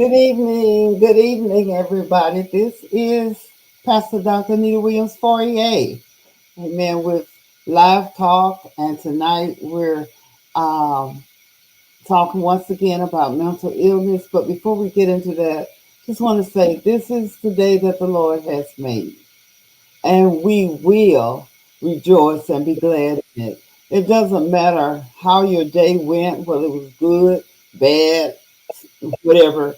Good evening, everybody. This is Pastor Dr. Nita Williams Fourier. Amen. With live talk, and tonight we're um, talking once again about mental illness. But before we get into that, just want to say this is the day that the Lord has made, and we will rejoice and be glad in it. It doesn't matter how your day went, whether it was good, bad, whatever.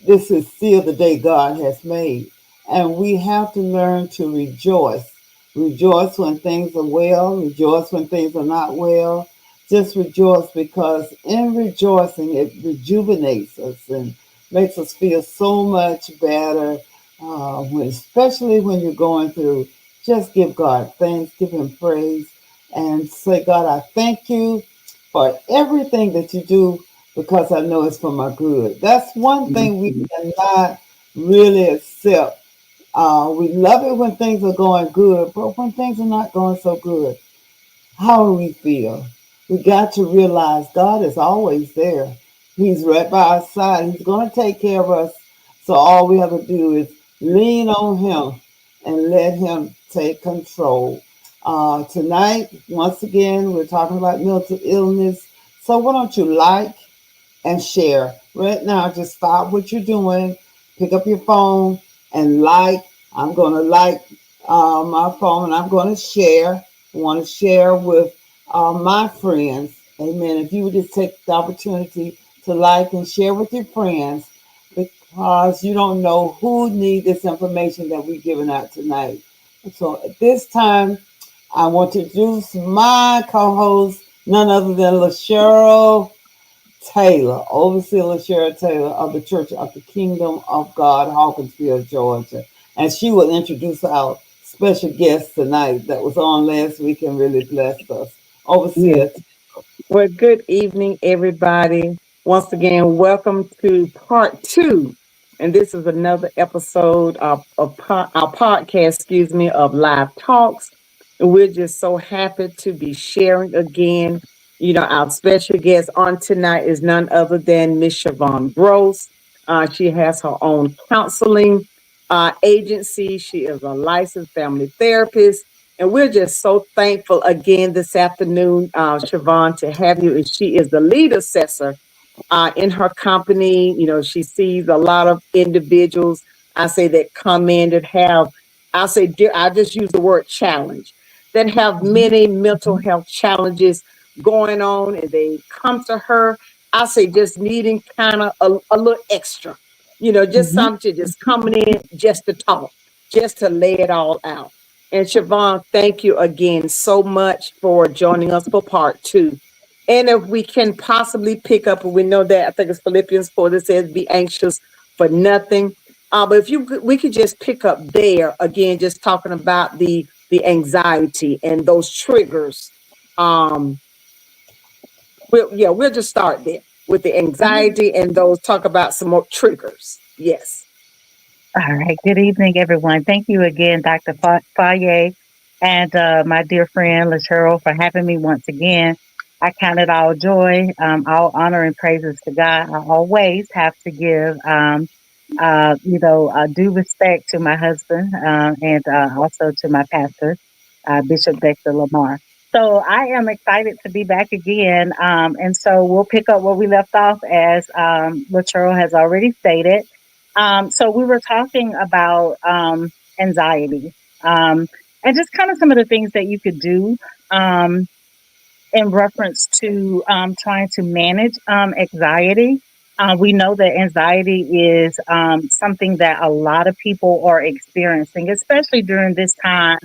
This is still the day God has made. And we have to learn to rejoice. Rejoice when things are well, rejoice when things are not well. Just rejoice because in rejoicing, it rejuvenates us and makes us feel so much better, especially when you're going through. Just give God thanks, give Him praise, and say, God, I thank you for everything that you do because I know it's for my good. That's one thing we cannot really accept. We love it when things are going good, but when things are not going so good, how do we feel? We got to realize God is always there. He's right by our side. He's going to take care of us. So all we have to do is lean on Him and let Him take control. Tonight, once again, we're talking about mental illness. So why don't you like and share? Right now, just stop what you're doing, pick up your phone and like. I'm going to like my phone and I'm going to share. I want to share with my friends. Amen. If you would just take the opportunity to like and share with your friends because you don't know who needs this information that we're giving out tonight. So at this time, I want to introduce my co-host, none other than LaCheryl Taylor, Overseer LaShera Taylor of the Church of the Kingdom of God, Hawkinsville, Georgia. And she will introduce our special guest tonight that was on last week and really blessed us. Yes. Overseer. Well, good evening, everybody. Once again, welcome to part two. And this is another episode of our podcast, of Live Talks. And we're just so happy to be sharing again. Our special guest on tonight is none other than Miss Siobhan Gross. She has her own counseling agency. She is a licensed family therapist. And we're just so thankful again this afternoon, Siobhan, to have you. And she is the lead assessor in her company. She sees a lot of individuals, I say, that come in that have, I just use the word challenge, that have many mental health challenges going on. And they come to her, I say, just needing kind of a little extra, just Mhm. something, just coming in just to talk, just to lay it all out. And Siobhan, thank you again so much for joining us for part two. And if we can possibly pick up, and we know that I think it's Philippians 4 that says, "Be anxious for nothing." But if we could just pick up there again, just talking about the anxiety and those triggers. Um, we'll just start there with the anxiety and those. Talk about some more triggers. Yes. All right. Good evening, everyone. Thank you again, Dr. Faye, and my dear friend LaCheryl, for having me once again. I count it all joy, all honor and praises to God. I always have to give, due respect to my husband and also to my pastor, Bishop Dexter Lamar. So I am excited to be back again. And so we'll pick up where we left off, as LaCheryl has already stated. So we were talking about anxiety, and just kind of some of the things that you could do um, in reference to trying to manage anxiety. We know that anxiety is something that a lot of people are experiencing, especially during this time,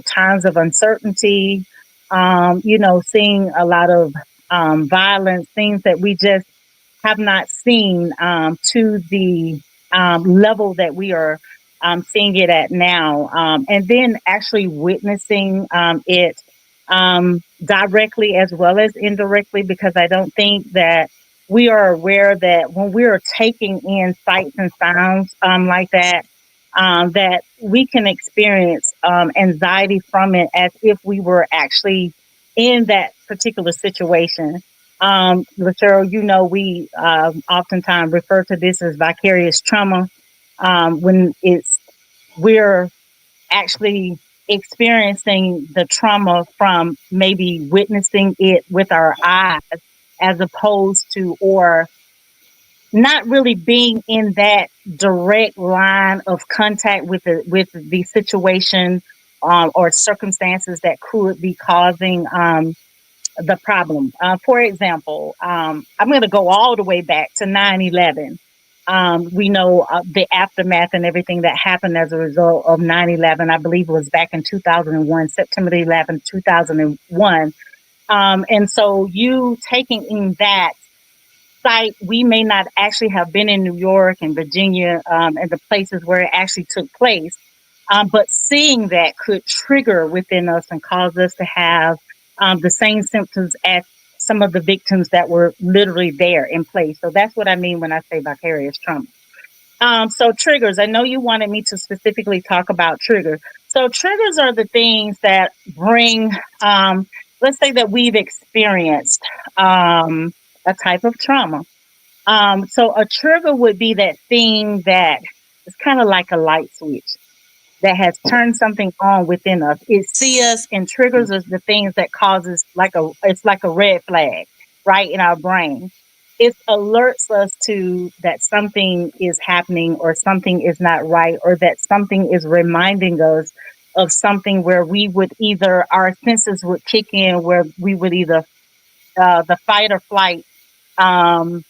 times of uncertainty, seeing a lot of violence, things that we just have not seen to the level that we are seeing it at now. And then actually witnessing it directly as well as indirectly, because I don't think that we are aware that when we are taking in sights and sounds like that, that we can experience anxiety from it as if we were actually in that particular situation. Cheryl, we oftentimes refer to this as vicarious trauma, when we're actually experiencing the trauma from maybe witnessing it with our eyes, as opposed to, or not really being in that direct line of contact with the situation, or circumstances that could be causing the problem. For example, I'm going to go all the way back to 9/11. We know the aftermath and everything that happened as a result of 9/11. I believe it was back in 2001, September 11th, 2001. And so you taking in that site, we may not actually have been in New York and Virginia, and the places where it actually took place. But seeing that could trigger within us and cause us to have the same symptoms as some of the victims that were literally there in place. So that's what I mean when I say vicarious trauma. So triggers, I know you wanted me to specifically talk about triggers. So triggers are the things that bring, let's say that we've experienced a type of trauma. So a trigger would be that thing that is kind of like a light switch that has turned something on within us. It sees us and triggers us the things that causes it's like a red flag, right, in our brain. It alerts us to that something is happening, or something is not right, or that something is reminding us of something where we would either, our senses would kick in, where we would either, the fight or flight um,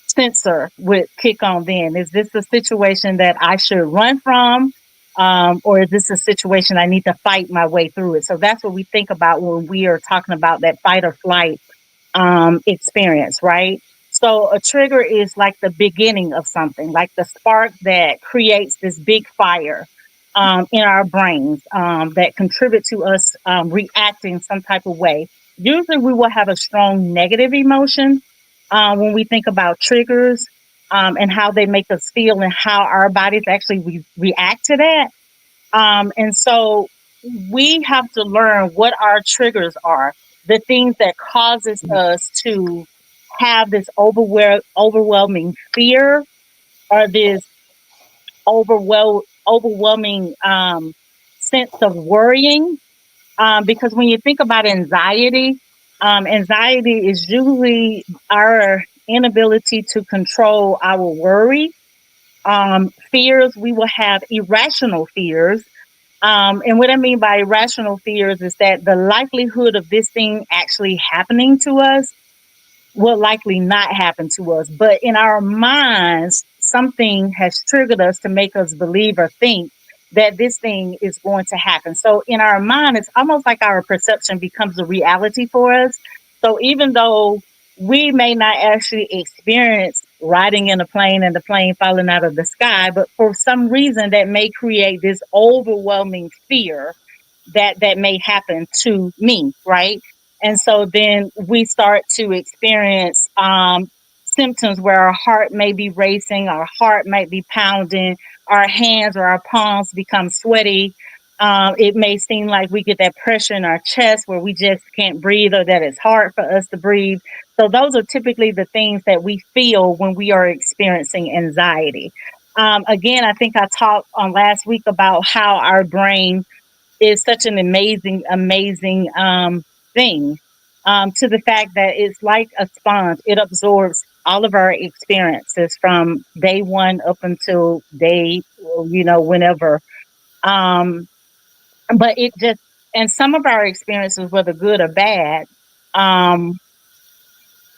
sensor would kick on then. Is this a situation that I should run from? Or is this a situation I need to fight my way through it? So that's what we think about when we are talking about that fight or flight experience, right? So a trigger is like the beginning of something, like the spark that creates this big fire in our brains, that contribute to us reacting some type of way. Usually we will have a strong negative emotion when we think about triggers, and how they make us feel and how our bodies actually react to that. And so we have to learn what our triggers are, the things that causes us to have this overwhelming fear, or this overwhelming sense of worrying. Because when you think about anxiety, anxiety is usually our inability to control our worry. Fears, we will have irrational fears. And what I mean by irrational fears is that the likelihood of this thing actually happening to us will likely not happen to us. But in our minds, something has triggered us to make us believe or think that this thing is going to happen. So in our mind, it's almost like our perception becomes a reality for us. So even though we may not actually experience riding in a plane and the plane falling out of the sky, but for some reason that may create this overwhelming fear that may happen to me, right? And so then we start to experience symptoms where our heart may be racing, our heart might be pounding, our hands or our palms become sweaty. It may seem like we get that pressure in our chest where we just can't breathe, or that it's hard for us to breathe. So those are typically the things that we feel when we are experiencing anxiety. Again, I think I talked on last week about how our brain is such an amazing thing, to the fact that it's like a sponge. It absorbs all of our experiences from day one up until day, whenever. Um, but it just, and some of our experiences, whether good or bad, um,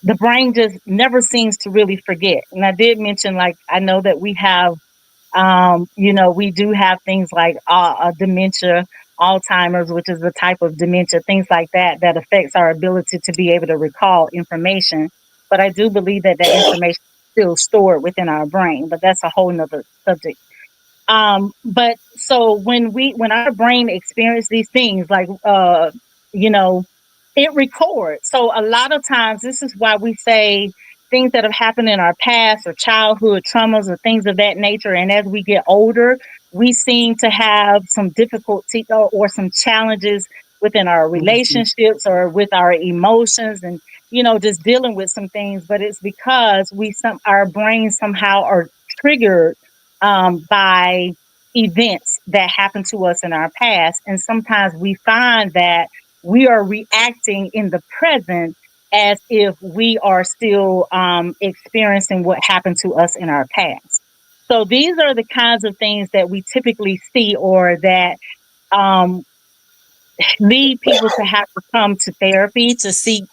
the brain just never seems to really forget. And I did mention, like, I know that we have we do have things like dementia, Alzheimer's, which is a type of dementia, things like that, that affects our ability to be able to recall information. But I do believe that that information is still stored within our brain, but that's a whole nother subject. But so when our brain experiences these things, like, you know, it records. So a lot of times, this is why we say things that have happened in our past or childhood traumas or things of that nature. And as we get older, we seem to have some difficulty, or some challenges within our relationships or with our emotions. And just dealing with some things, but it's because our brains somehow are triggered by events that happened to us in our past. And sometimes we find that we are reacting in the present as if we are still experiencing what happened to us in our past. So these are the kinds of things that we typically see, or that um, lead people to have to come to therapy to seek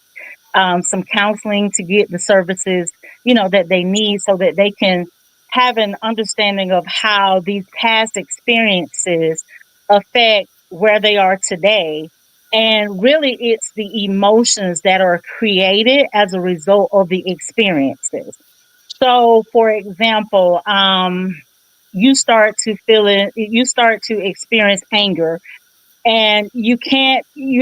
some counseling, to get the services, that they need, so that they can have an understanding of how these past experiences affect where they are today. And really, it's the emotions that are created as a result of the experiences. So, for example, you start to experience anger, and you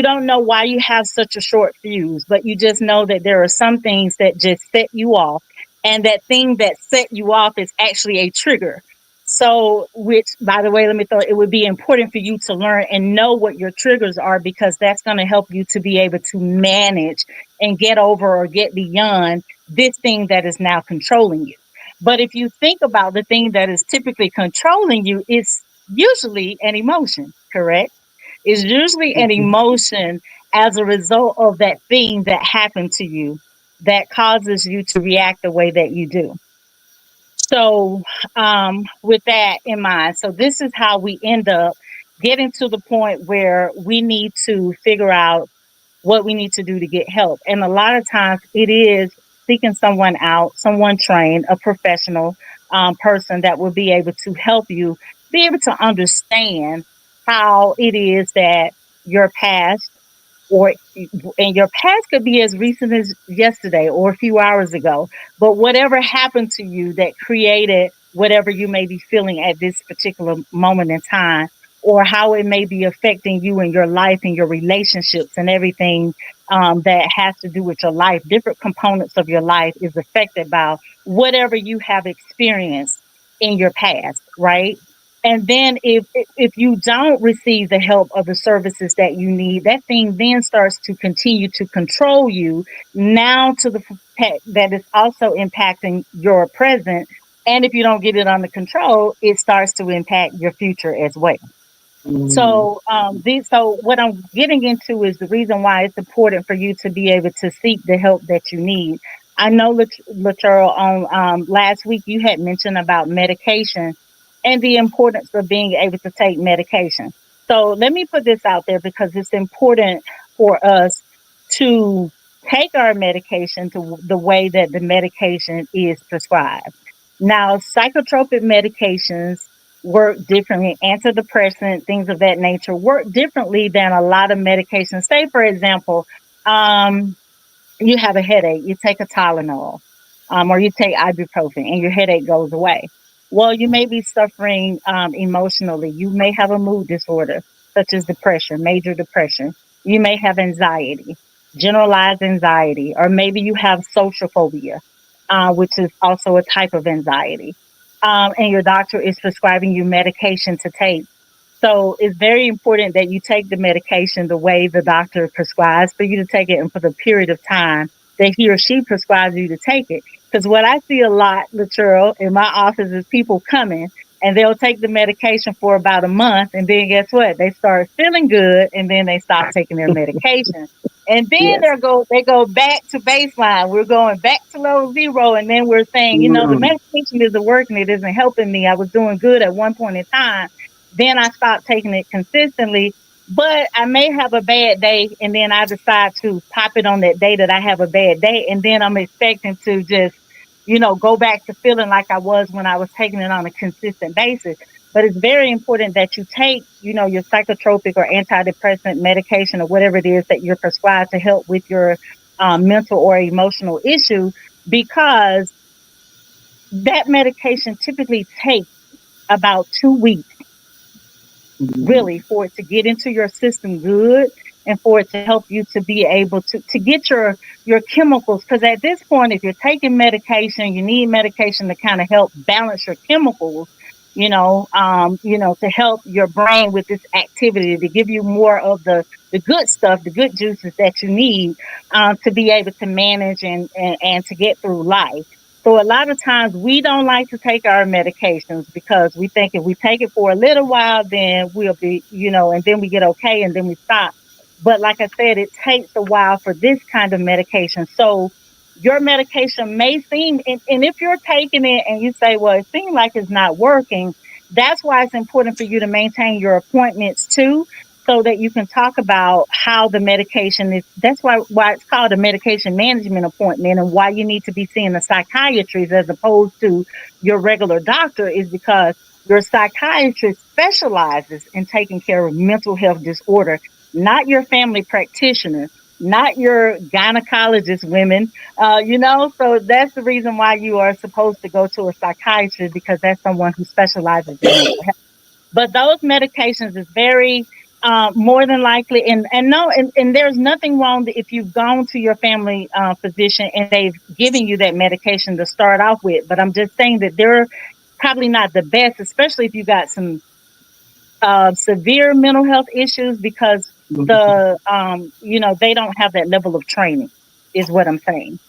don't know why you have such a short fuse, but you just know that there are some things that just set you off, and that thing that set you off is actually a trigger. So, which, by the way, let me throw it would be important for you to learn and know what your triggers are, because that's going to help you to be able to manage and get over or get beyond this thing that is now controlling you. But if you think about the thing that is typically controlling you, it's usually an emotion, correct? Is usually an Mhm. emotion as a result of that thing that happened to you that causes you to react the way that you do. So, with that in mind, so this is how we end up getting to the point where we need to figure out what we need to do to get help. And a lot of times it is seeking someone out, someone trained, a professional person that will be able to help you be able to understand how it is that your past, or and your past could be as recent as yesterday or a few hours ago, but whatever happened to you that created whatever you may be feeling at this particular moment in time, or how it may be affecting you in your life and your relationships and everything that has to do with your life. Different components of your life is affected by whatever you have experienced in your past, right? And then if you don't receive the help of the services that you need, that thing then starts to continue to control you, now to the fact that it's also impacting your present. And if you don't get it under control, it starts to impact your future as well. Mhm. So what I'm getting into is the reason why it's important for you to be able to seek the help that you need. I know, Latrell, on last week you had mentioned about medication and the importance of being able to take medication. So let me put this out there, because it's important for us to take our medication to the way that the medication is prescribed. Now, psychotropic medications work differently. Antidepressant, things of that nature, work differently than a lot of medications. Say, for example, um, you have a headache, you take a Tylenol, or you take ibuprofen, and your headache goes away. Well, you may be suffering emotionally. You may have a mood disorder, such as depression, major depression. You may have anxiety, generalized anxiety, or maybe you have social phobia, which is also a type of anxiety. And your doctor is prescribing you medication to take. So it's very important that you take the medication the way the doctor prescribes for you to take it, and for the period of time that he or she prescribes you to take it. Because what I see a lot, Latrell, in my office is people coming and they'll take the medication for about a month, and then guess what? They start feeling good, and then they stop taking their medication. And then Yes. they go back to baseline. We're going back to low zero, and then we're saying, the Mm. medication isn't working. It isn't helping me. I was doing good at one point in time, then I stopped taking it consistently. But I may have a bad day, and then I decide to pop it on that day that I have a bad day. And then I'm expecting to just, go back to feeling like I was when I was taking it on a consistent basis. But it's very important that you take, your psychotropic or antidepressant medication, or whatever it is that you're prescribed to help with your mental or emotional issue, because that medication typically takes about 2 weeks, really, for it to get into your system good, and for it to help you to be able to get your chemicals. Because at this point, if you're taking medication, you need medication to kind of help balance your chemicals. to help your brain with this activity, to give you more of the good stuff, the good juices that you need to be able to manage and to get through life. So a lot of times we don't like to take our medications because we think if we take it for a little while, then we'll be, and then we get okay and then we stop. But like I said, it takes a while for this kind of medication. So your medication may seem, and if you're taking it and you say, well, it seems like it's not working, that's why it's important for you to maintain your appointments too, so that you can talk about how the medication is. That's why it's called a medication management appointment, and why you need to be seeing a psychiatrist as opposed to your regular doctor is because your psychiatrist specializes in taking care of mental health disorder, not your family practitioner, not your gynecologist women, so that's the reason why you are supposed to go to a psychiatrist, because that's someone who specializes in mental health. But those medications is very more than likely, and no, and there's nothing wrong if you've gone to your family physician and they've given you that medication to start off with. But I'm just saying that they're probably not the best, especially if you got some severe mental health issues, because they don't have that level of training, is what I'm saying.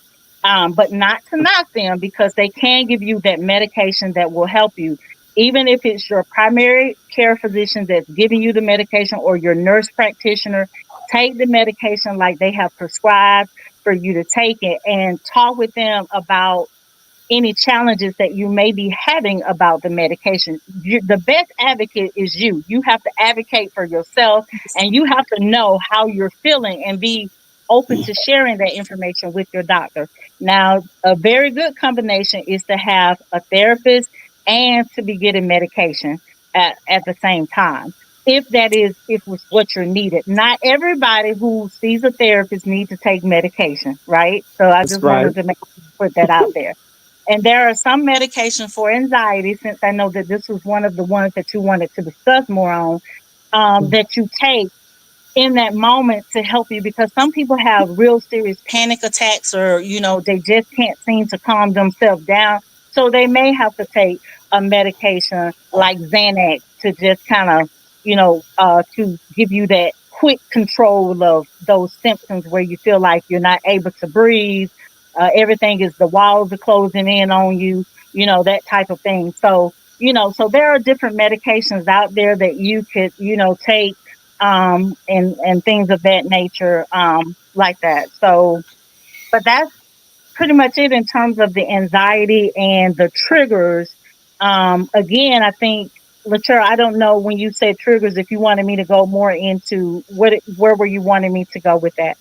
But not to knock them, because they can give you that medication that will help you. Even if it's your primary care physician that's giving you the medication, or your nurse practitioner, take the medication like they have prescribed for you to take it, and talk with them about any challenges that you may be having about the medication. The best advocate is you. You have to advocate for yourself, and you have to know how you're feeling and be open to sharing that information with your doctor. Now, a very good combination is to have a therapist and to be getting medication at the same time. If it's what you're needed. Not everybody who sees a therapist needs to take medication, right? So I That's just right. wanted to put that out there. And there are some medications for anxiety, since I know that this was one of the ones that you wanted to discuss more on, that you take in that moment to help you, because some people have real serious panic attacks, or, they just can't seem to calm themselves down. So they may have to take a medication like Xanax to just kind of, to give you that quick control of those symptoms where you feel like you're not able to breathe. Everything is, the walls are closing in on you, that type of thing. So, so there are different medications out there that you could, take, and things of that nature, like that. So, but that's pretty much it in terms of the anxiety and the triggers. Again, I think, Latura, I don't know, when you said triggers, if you wanted me to go more into where were you wanting me to go with that?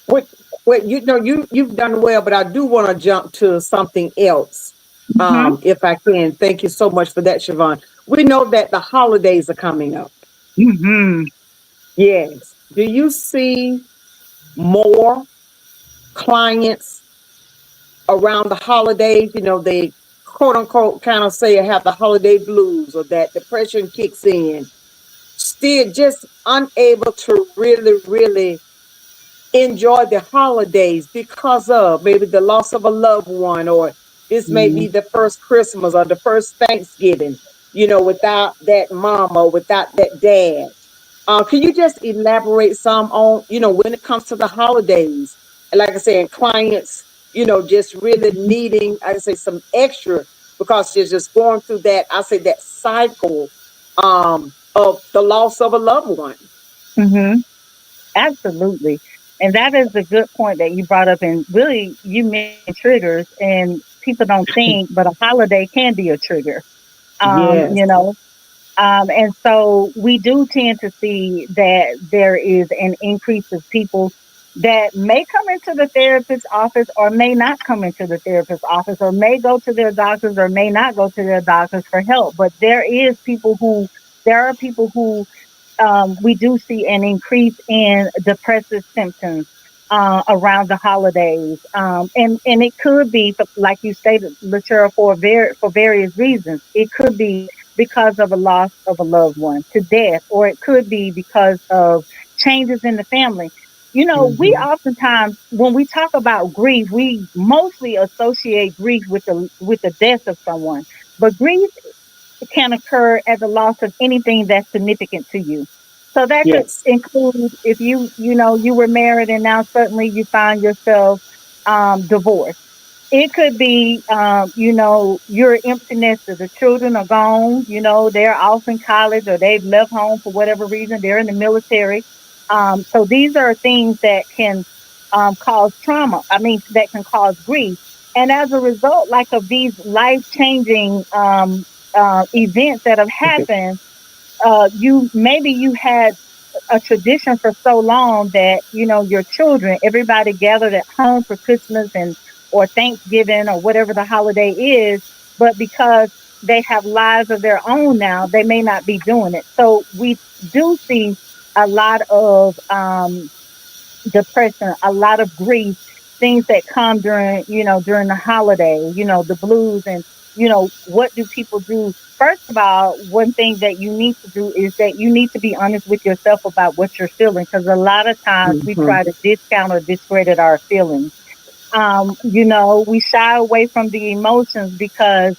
What you've done well, but I do want to jump to something else, Mm-hmm. if I can. Thank you so much for that, Siobhan. We know that the holidays are coming up. Mm-hmm. Yes. Do you see more clients around the holidays? They quote unquote kind of say have the holiday blues, or that depression kicks in, still just unable to really, really enjoy the holidays because of maybe the loss of a loved one, or this may be the first Christmas or the first Thanksgiving, without that mama, without that dad. Can you just elaborate some on, when it comes to the holidays? And like I said, clients, just really needing, I say, some extra, because they're just going through that, I say, that cycle of the loss of a loved one. Mm-hmm. Absolutely. And that is a good point that you brought up. And really, you mentioned triggers, and people don't think, but a holiday can be a trigger. Um, Yes. you know, and so we do tend to see that there is an increase of people that may come into the therapist's office, or may not come into the therapist's office, or may go to their doctors, or may not go to their doctors for help. But there are people who we do see an increase in depressive symptoms around the holidays, and it could be, like you stated, Latura, for various reasons. It could be because of a loss of a loved one to death, or it could be because of changes in the family. We Mm-hmm. oftentimes, when we talk about grief, we mostly associate grief with the death of someone, but grief can occur at the loss of anything that's significant to you. So that could Yes. include if you were married and now suddenly you find yourself divorced. It could be, you're an empty nester. The children are gone. They're off in college or they've left home for whatever reason. They're in the military. So these are things that can cause trauma. I mean, that can cause grief. And as a result, like of these life changing events that have happened, you had a tradition for so long that your children, everybody gathered at home for Christmas and or Thanksgiving or whatever the holiday is, but because they have lives of their own now, they may not be doing it. So we do see a lot of depression, a lot of grief, things that come during the holiday, the blues. And what do people do? First of all, one thing that you need to do is that you need to be honest with yourself about what you're feeling, because a lot of times we Hmm. try to discount or discredit our feelings. We shy away from the emotions because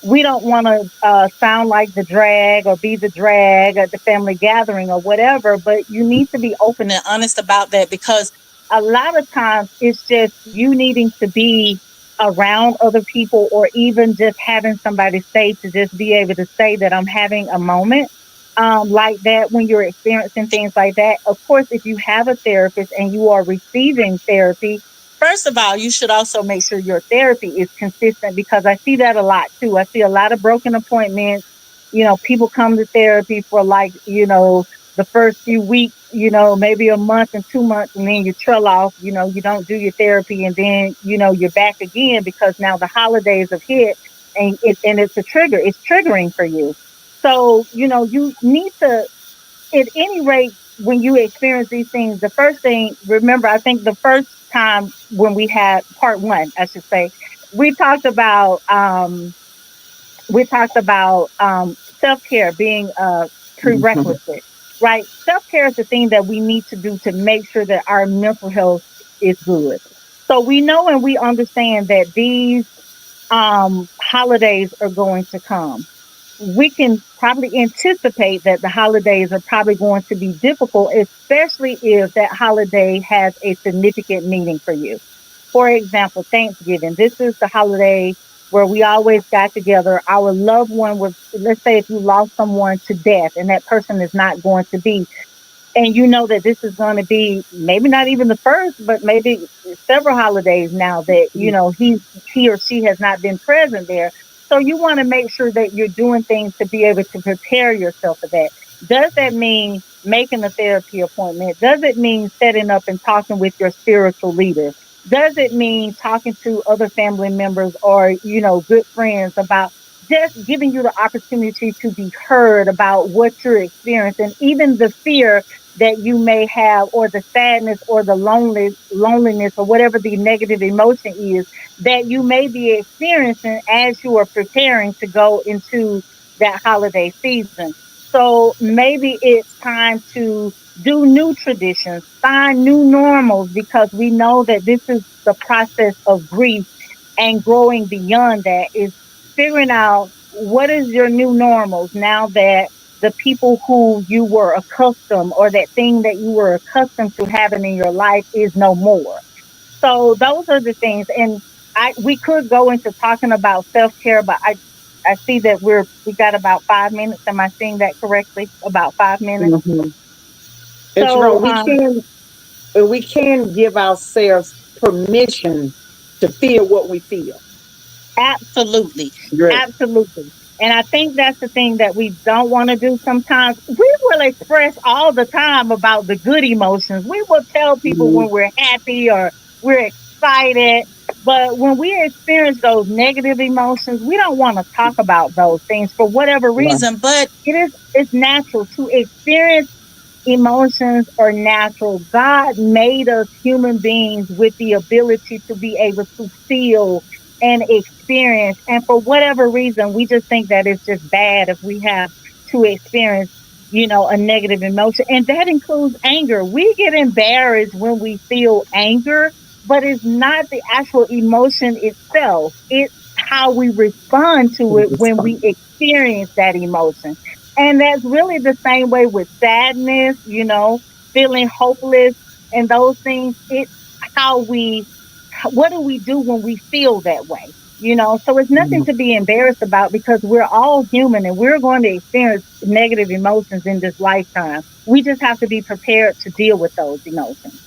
we don't want to sound like the drag or be the drag at the family gathering or whatever, but you need to be open and honest about that, because a lot of times it's just you needing to be around other people, or even just having somebody say, to just be able to say that I'm having a moment like that when you're experiencing things like that. Of course, if you have a therapist and you are receiving therapy, first of all, you should also make sure your therapy is consistent, because I see that a lot too. I see a lot of broken appointments. People come to therapy for like, the first few weeks, maybe a month and 2 months, and then you trail off, you don't do your therapy, and then, you're back again because now the holidays have hit, and it's a trigger. It's triggering for you. So, you need to, at any rate, when you experience these things, the first thing, remember, I think the first time when we had part one, I should say, we talked about self care being a Hmm. prerequisite, right? Self care is the thing that we need to do to make sure that our mental health is good. So we know and we understand that these holidays are going to come. We can probably anticipate that the holidays are probably going to be difficult, especially if that holiday has a significant meaning for you. For example, Thanksgiving. This is the holiday where we always got together. Our loved one was, let's say, if you lost someone to death and that person is not going to be, and you know that this is going to be maybe not even the first, but maybe several holidays now that he or she has not been present there. So you want to make sure that you're doing things to be able to prepare yourself for that. Does that mean making a therapy appointment? Does it mean setting up and talking with your spiritual leader? Does it mean talking to other family members or good friends about just giving you the opportunity to be heard about what you're experiencing, even the fear that you may have, or the sadness, or the loneliness, or whatever the negative emotion is that you may be experiencing as you are preparing to go into that holiday season. So maybe it's time to do new traditions, find new normals, because we know that this is the process of grief, and growing beyond that is figuring out what is your new normals now that the people who you were accustomed, or that thing that you were accustomed to having in your life, is no more. So those are the things. And we could go into talking about self-care, but I see that we got about 5 minutes. Am I seeing that correctly? About 5 minutes. Hmm. And So Sharon, we can give ourselves permission to feel what we feel. absolutely. Great. Absolutely. And I think that's the thing that we don't want to do sometimes. We will express all the time about the good emotions. We will tell people Hmm. when we're happy or we're excited. But when we experience those negative emotions, we don't want to talk about those things for whatever Right. reason. But it's natural to experience. Emotions are natural. God made us human beings with the ability to be able to feel and experience. And for whatever reason, we just think that it's just bad if we have to experience, a negative emotion. And that includes anger. We get embarrassed when we feel anger, but it's not the actual emotion itself. how we respond to it when we experience that emotion. And that's really the same way with sadness, feeling hopeless and those things. It's how what do we do when we feel that way? So it's nothing to be embarrassed about because we're all human and we're going to experience negative emotions in this lifetime. We just have to be prepared to deal with those emotions.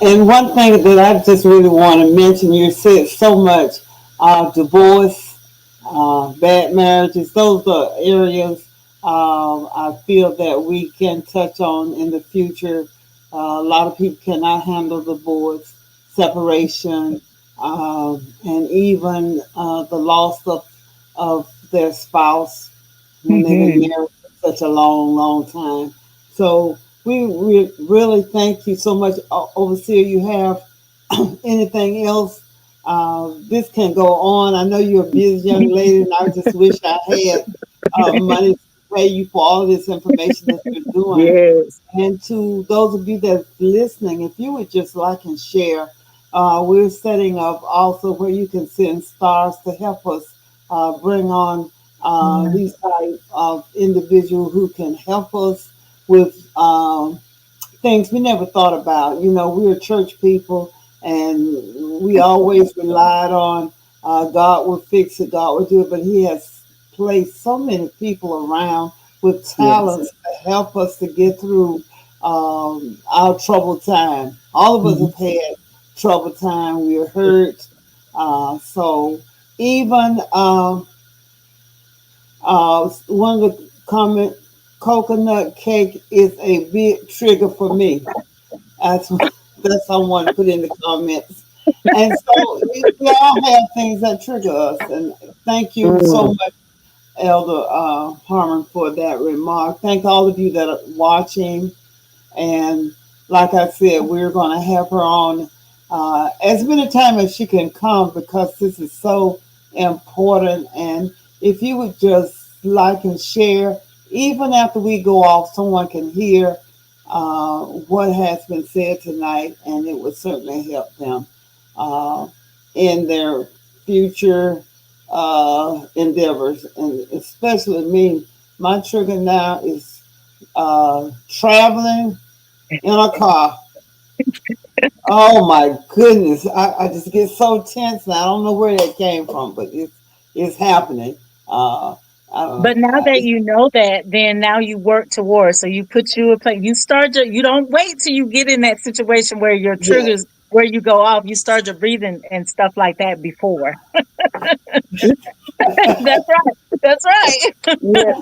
And one thing that I just really want to mention, you said so much, divorce, bad marriages, those are areas I feel that we can touch on in the future. A lot of people cannot handle divorce, separation, and even the loss of their spouse when they've been Hmm. married for such a long, long time. So we really thank you so much, Overseer. You have anything else? This can go on. I know you're a busy young lady, and I just wish I had money to pay you for all this information that you're doing. Yes. And to those of you that's listening, if you would just like and share, we're setting up also where you can send stars to help us bring on these type of individuals who can help us with things we never thought about. We're church people, and we always relied on God will fix it, God will do it, but He has placed so many people around with Yes. talents to help us to get through our troubled time. All of us Mhm. have had troubled time. We're hurt. So even one of the comment, coconut cake is a big trigger for me. That's that's someone put in the comments. And so we all have things that trigger us. And thank you so Mm. much, Elder Harmon, for that remark. Thank all of you that are watching. And like I said, we're going to have her on as many times as she can come because this is so important. And if you would just like and share, even after we go off, someone can hear what has been said tonight, and it would certainly help them uh, in their future endeavors. And especially me, my trigger now is traveling in a car. Oh my goodness. I just get so tense now. I don't know where that came from, but it's happening. I don't But know. now that you know that, then now you work towards. So you put you a plan. You don't wait till you get in that situation where your Yes. triggers, where you go off. You start your breathing and stuff like that before. That's right. That's right. Yes.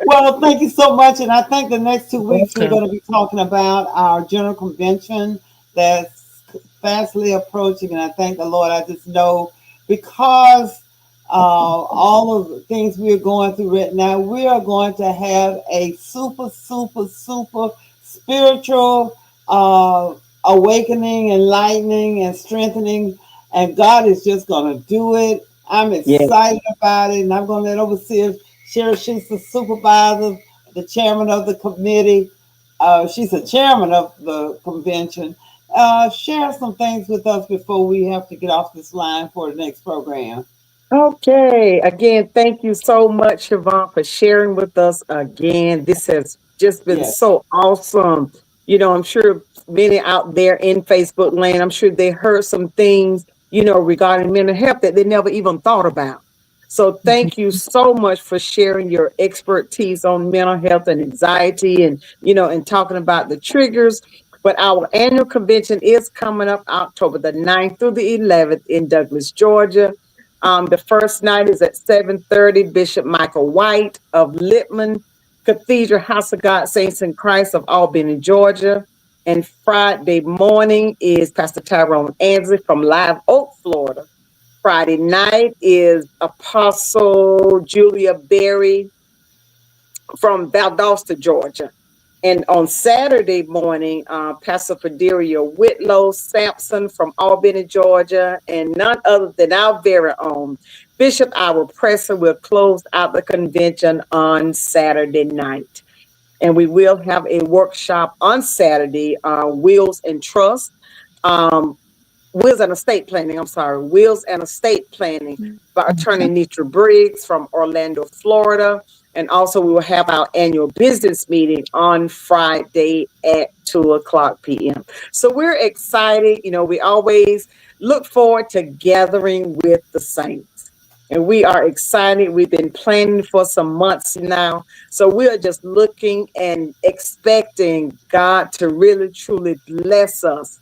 Well, thank you so much. And I think the next 2 weeks we're Welcome. going to be talking about our general convention that's fastly approaching. And I thank the Lord. I just know because all of the things we're going through right now, we are going to have a super, super, super spiritual awakening, enlightening, and strengthening. And God is just going to do it. I'm Yes. excited about it. And I'm going to let Overseer Sherry, she's the supervisor, the chairman of the committee. She's the chairman of the convention. Share some things with us before we have to get off this line for the next program. Okay. Again, thank you so much, Siobhan, for sharing with us again. This has just been Yes. so awesome. I'm sure many out there in Facebook land, I'm sure they heard some things, regarding mental health that they never even thought about. So thank you so much for sharing your expertise on mental health and anxiety and talking about the triggers. But our annual convention is coming up October the 9th through the 11th in Douglas, Georgia. The first night is at 7:30. Bishop Michael White of Littman Cathedral House of God Saints in Christ of Albany, Georgia. And Friday morning is Pastor Tyrone Ansley from Live Oak, Florida. Friday night is Apostle Julia Berry from Valdosta, Georgia. And on Saturday morning, Pastor Fidelia Whitlow Sampson from Albany, Georgia, and none other than our very own Bishop Ira Presser will close out the convention on Saturday night. And we will have a workshop on Saturday, Wills and Trust. Um, Wills and Estate Planning. I'm sorry, Wills and Estate Planning by Attorney Nitra Briggs from Orlando, Florida. And also, we will have our annual business meeting on Friday at 2:00 p.m. So we're excited. You know, we always look forward to gathering with the saints. And we are excited. We've been planning for some months now. So we are just looking and expecting God to really, truly bless us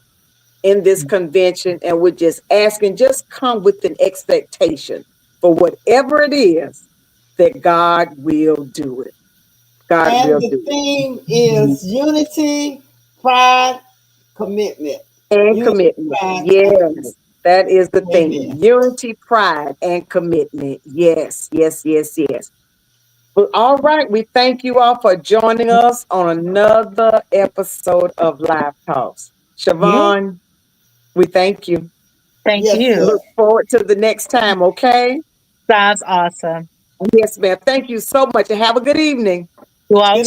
in this convention. And we're just asking, just come with an expectation for whatever it is that God will do it. God And will the do it. theme is unity, pride, commitment. And Unity, commitment. pride, and Yes, commitment. that is the thing. Amen. Unity, pride, and commitment. Yes, yes, yes, yes. Well, all right. We thank you all for joining us on another episode of Live Talks. You. Siobhan, we thank you. Thank Yes, you. sir. Look forward to the next time, okay? Sounds awesome. Yes, ma'am. Thank you so much and have a good evening. You all Good